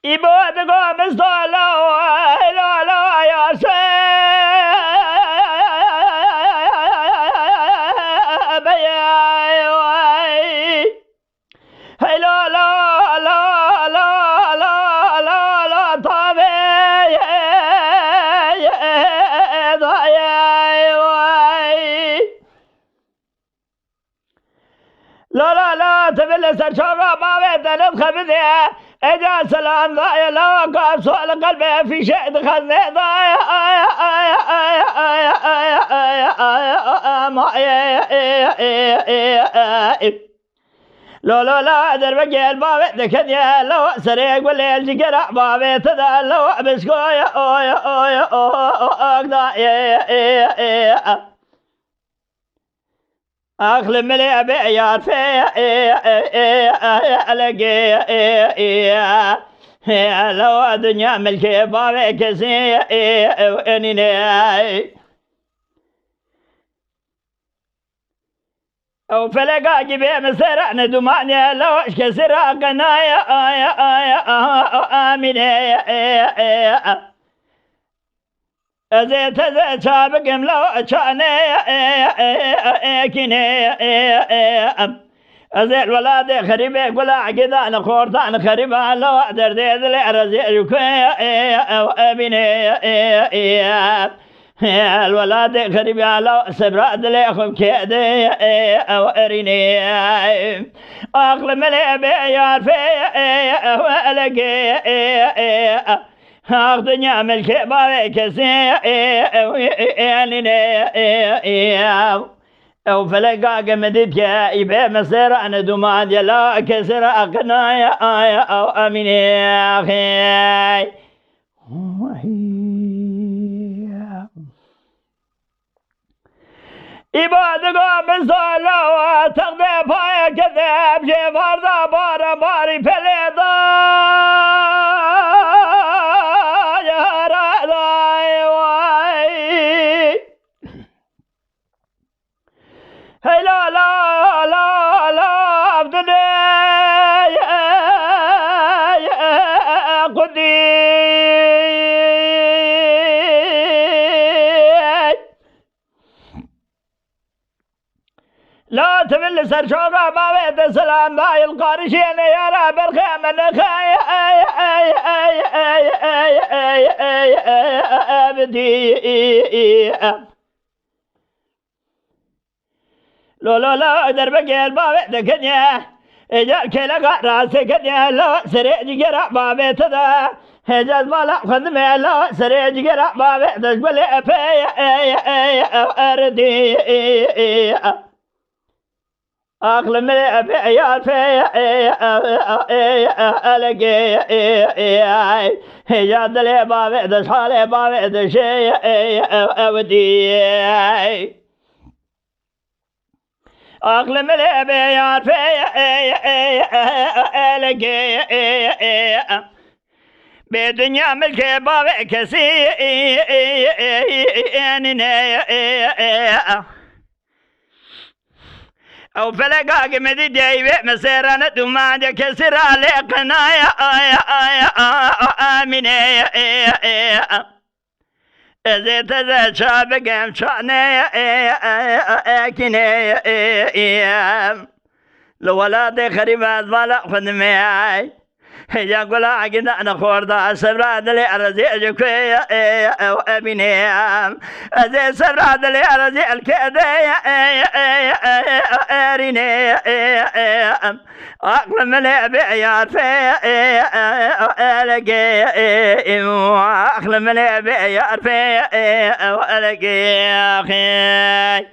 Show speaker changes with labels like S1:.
S1: إباد قام الصلاة لا لا يا سيب هي لا لا لا لا لا لا لا طبي لا لا لا تبل سرشوقة ما بيت ندخل اجا سلام ضايع لا وقف سؤال قلبي في شيء دخلني ضايع لو لا دربك الباب ذكني لو سريق والليل جقرع بابي تذا لو بسكويا أخلي ملي بيار في ألقي لو الدنيا ملكي بابي كسي وإنني أو فلقا جبي مسرع ندماني لو كسرع قنايا آمني أزيت شابقم لو أشاني كني أزيل ولادي خريبك ولا عقدان خورتان خريبا لو أدر ديد لعرزي وأبني الولاد خريبا لو سبراد ليخم كيدي وأريني أقل ملي بيار في وألقي الدنيا ملكي بابي كسي او فلقا قمدت يا إبا مسير أنا دومان يلا كسر أقنايا أو أميني يا أخي إباد قام الصلاة تقضي بايا كذاب جي فردا بارا باري فليضا هي لا لا لا لا أبدني قدي لا تبل سرشوقة ما بيت السلام باي القارشين يا رب الخيم النخاي أبدي لا دربك الباب دكنيا إجا كلا راسي كنيا لا سريج قرع بابي تدا إجا مالا خدمي لا سريج قرع بابي تشبل أفي أردي أقل من أبي يا في ألقي إجا دلي بابي دشحالي بابي دشي أودي أقل ملي بيار في ألقي بدنيا ملكي بابي كسي أو فلقا قمدي ديبي مسيرانة دومان كسر علي قنايا آمني أزيت ذا شابق أمشاني أكني لو ولادي خريبات مالا خدمي يا قولا عقنا أنا خوردا سبراد لي أرزي أجوكي وأبني أزي سبراد لي أرزي الكيدي أريني أقل ملي بيار في ألقي أقل ملي بيار في ألقي أخي